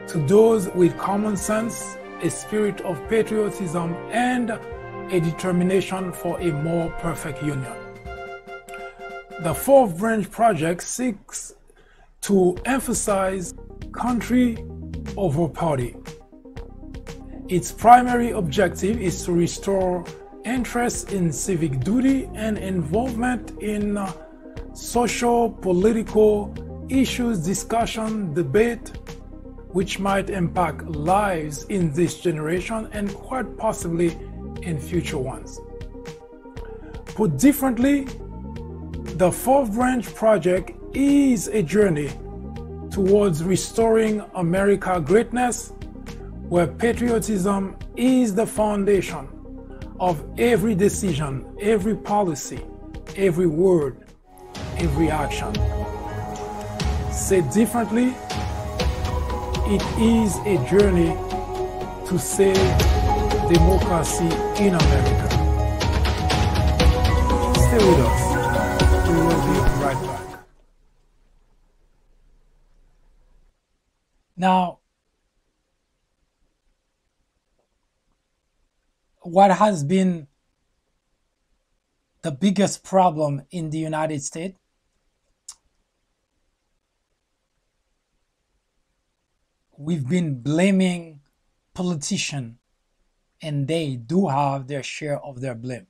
to those with common sense, a spirit of patriotism, and a determination for a more perfect union. The Fourth Branch Project seeks to emphasize country over party. Its primary objective is to restore interest in civic duty and involvement in social, political issues, discussion, debate, which might impact lives in this generation and quite possibly in future ones. Put differently, the Fourth Branch Project is a journey towards restoring America's greatness, where patriotism is the foundation of every decision, every policy, every word, every action. Said differently, it is a journey to save democracy in America. Stay with us. We will be right back. Now, what has been the biggest problem in the United States? We've been blaming politicians, and they do have their share of their blame.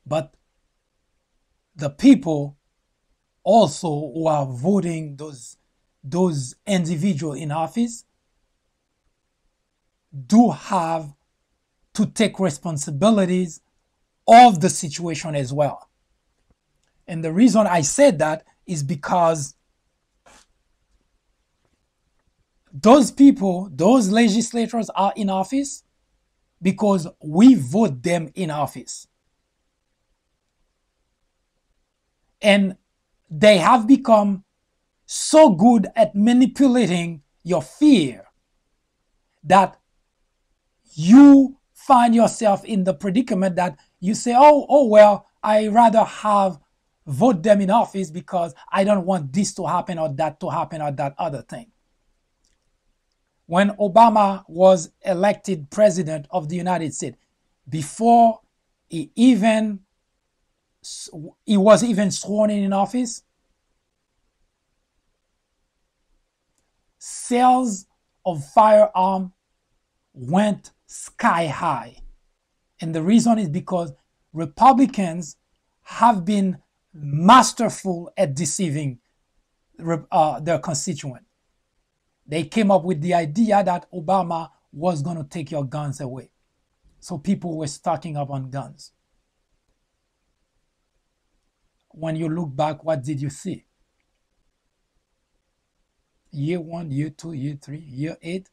But the people also who are voting those individuals in office do have to take responsibilities of the situation as well. And the reason I said that is because those people, those legislators are in office because we vote them in office. And they have become so good at manipulating your fear that you find yourself in the predicament that you say, oh well, I rather vote them in office because I don't want this to happen or that to happen or that other thing. When Obama was elected president of the United States, before he was even sworn in office, sales of firearms went sky high. And the reason is because Republicans have been masterful at deceiving their constituent. They came up with the idea that Obama was going to take your guns away. So people were stocking up on guns. When you look back, what did you see? Year 1, year 2, year 3, year 8,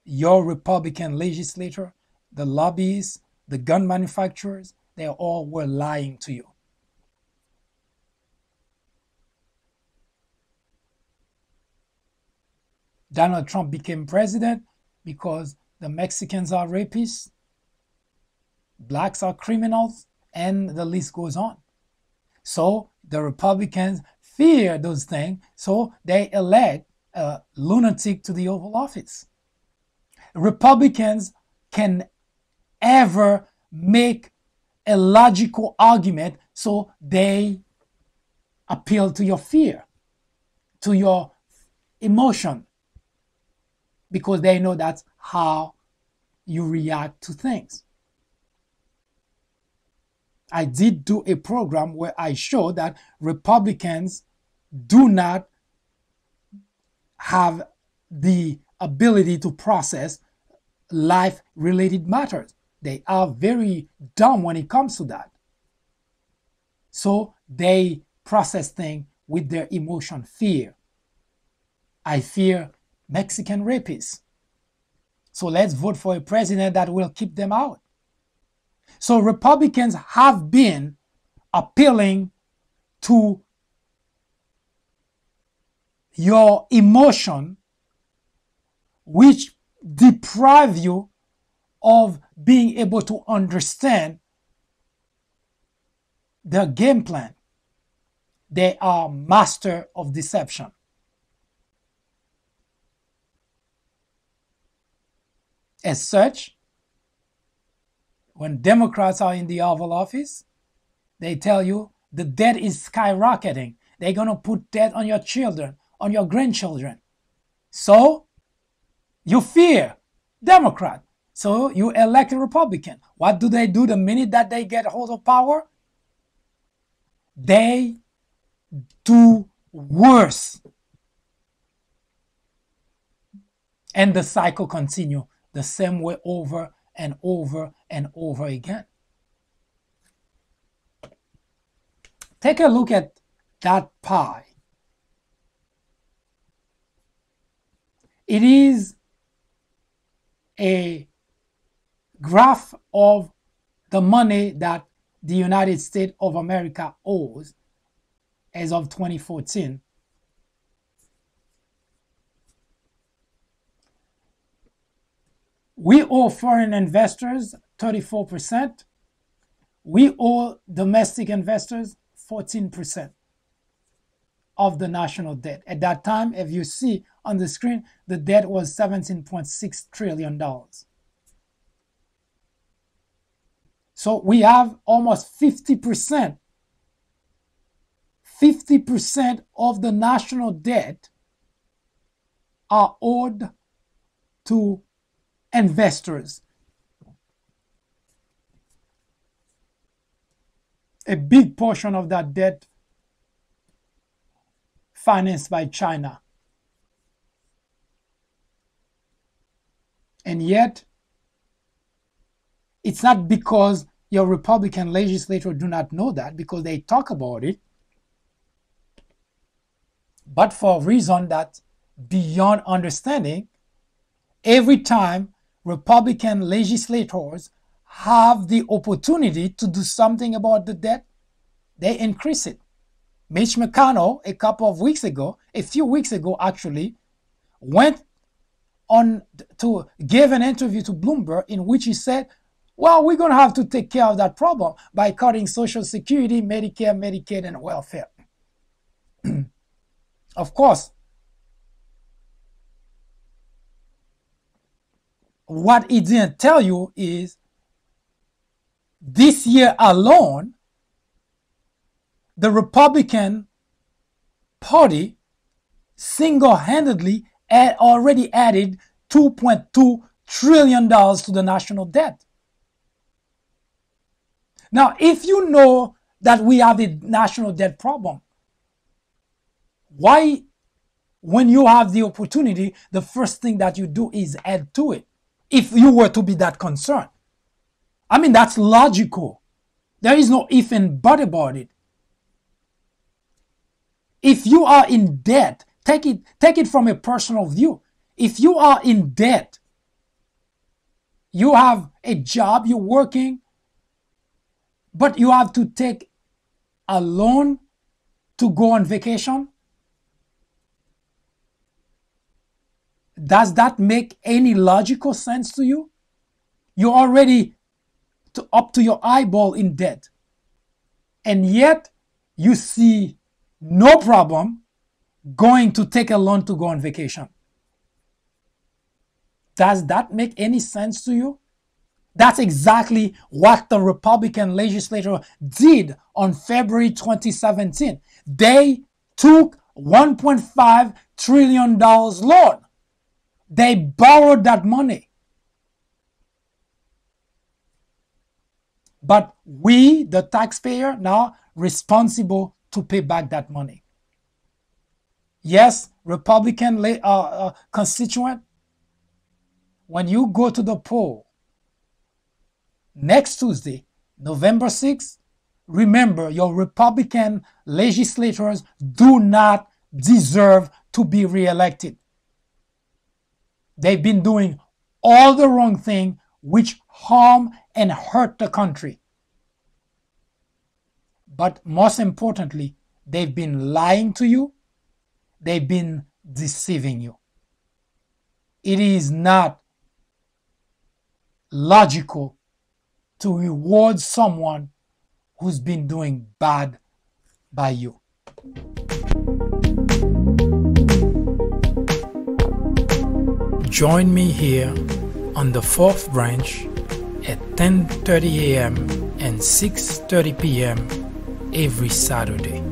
your Republican legislature, the lobbyists, the gun manufacturers, they all were lying to you. Donald Trump became president because the Mexicans are rapists, blacks are criminals, and the list goes on. So the Republicans fear those things, so they elect a lunatic to the Oval Office. Republicans can ever make a logical argument, so they appeal to your fear, to your emotion, because they know that's how you react to things. I did do a program where I showed that Republicans do not have the ability to process life-related matters. They are very dumb when it comes to that. So they process things with their emotion, fear. I fear Mexican rapists. So let's vote for a president that will keep them out. So Republicans have been appealing to your emotion, which deprive you of being able to understand their game plan. They are master of deception. As such, when Democrats are in the Oval Office, they tell you the debt is skyrocketing. They're going to put debt on your children, on your grandchildren. So you fear Democrat. So you elect a Republican. What do they do the minute that they get hold of power? They do worse. And the cycle continues the same way over and over and over again. Take a look at that pie. It is a graph of the money that the United States of America owes as of 2014. We owe foreign investors 34%. We owe domestic investors 14% of the national debt. At that time, if you see on the screen, the debt was $17.6 trillion. So we have almost 50%. 50% of the national debt are owed to investors. A big portion of that debt financed by China. And yet, it's not because your Republican legislators do not know that, because they talk about it, but for a reason that's beyond understanding. Every time Republican legislators have the opportunity to do something about the debt, they increase it. Mitch McConnell, a few weeks ago actually, went on to give an interview to Bloomberg in which he said, well, we're going to have to take care of that problem by cutting Social Security, Medicare, Medicaid, and welfare. Of course, what he didn't tell you is this year alone, the Republican Party single-handedly already added $2.2 trillion to the national debt. Now, if you know that we have a national debt problem, why, when you have the opportunity, the first thing that you do is add to it? If you were to be that concerned. I mean, that's logical. There is no if and but about it. If you are in debt, take it from a personal view. If you are in debt, you have a job, you're working, but you have to take a loan to go on vacation. Does that make any logical sense to you? You're already up to your eyeball in debt. And yet you see no problem going to take a loan to go on vacation. Does that make any sense to you? That's exactly what the Republican legislature did on February 2017. They took $1.5 trillion loan. They borrowed that money. But we, the taxpayer, now responsible to pay back that money. Yes, Republican constituent, when you go to the poll next Tuesday, November 6th, remember your Republican legislators do not deserve to be reelected. They've been doing all the wrong thing, which harm and hurt the country. But most importantly, they've been lying to you. They've been deceiving you. It is not logical to reward someone who's been doing bad by you. Join me here on the Fourth Branch at 10:30 a.m. and 6:30 p.m. every Saturday.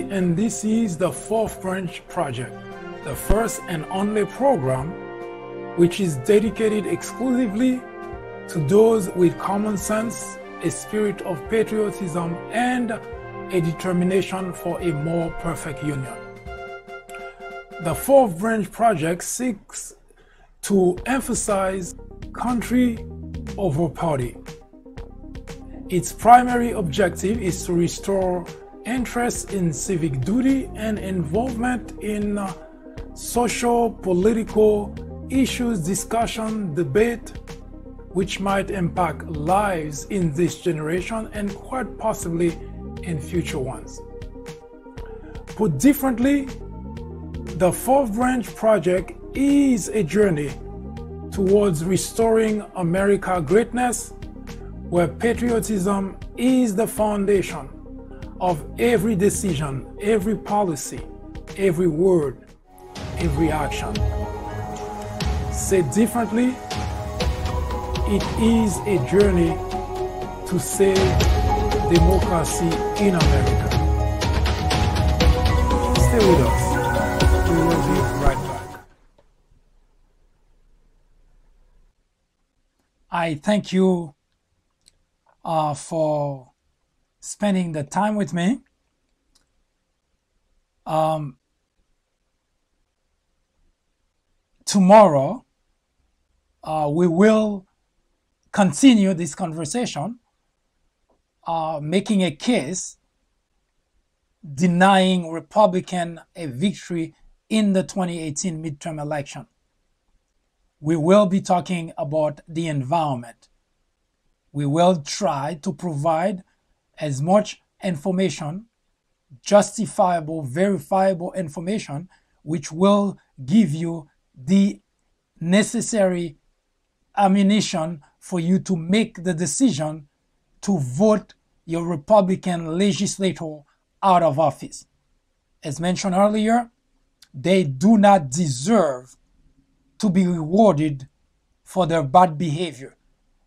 And this is the Fourth Branch Project, the first and only program which is dedicated exclusively to those with common sense, a spirit of patriotism, and a determination for a more perfect union. The Fourth Branch Project seeks to emphasize country over party. Its primary objective is to restore interest in civic duty and involvement in social, political issues, discussion, debate, which might impact lives in this generation and quite possibly in future ones. Put differently, the Fourth Branch Project is a journey towards restoring America's greatness, where patriotism is the foundation of every decision, every policy, every word, every action. Said differently, it is a journey to save democracy in America. Stay with us. We will be right back. I thank you for spending the time with me. Tomorrow, we will continue this conversation, making a case denying Republican a victory in the 2018 midterm election. We will be talking about the environment. We will try to provide as much information, justifiable, verifiable information, which will give you the necessary ammunition for you to make the decision to vote your Republican legislator out of office. As mentioned earlier, they do not deserve to be rewarded for their bad behavior.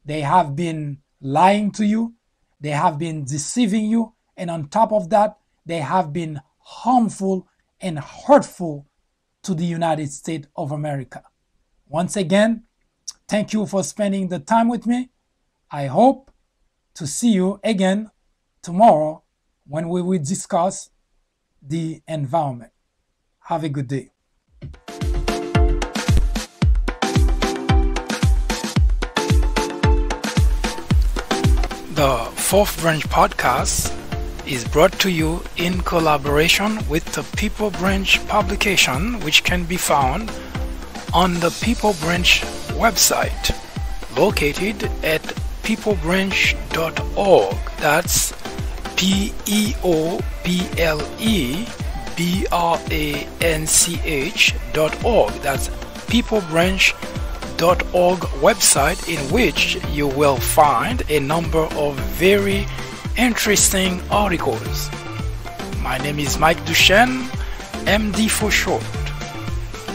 They have been lying to you, they have been deceiving you, and on top of that, they have been harmful and hurtful to the United States of America. Once again, thank you for spending the time with me. I hope to see you again tomorrow when we will discuss the environment. Have a good day. The Fourth Branch Podcast is brought to you in collaboration with the People Branch publication, which can be found on the People Branch website, located at peoplebranch.org. That's peoplebranch.org. That's peoplebranch.org website, in which you will find a number of very interesting articles. My name is Mike Duchesne, MD for short.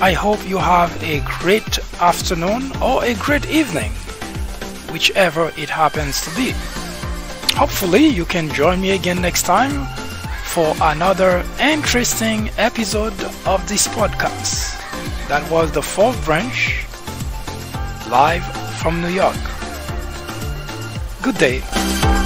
I hope you have a great afternoon or a great evening, whichever it happens to be. Hopefully you can join me again next time for another interesting episode of this podcast. That was the Fourth Branch, live from New York. Good day.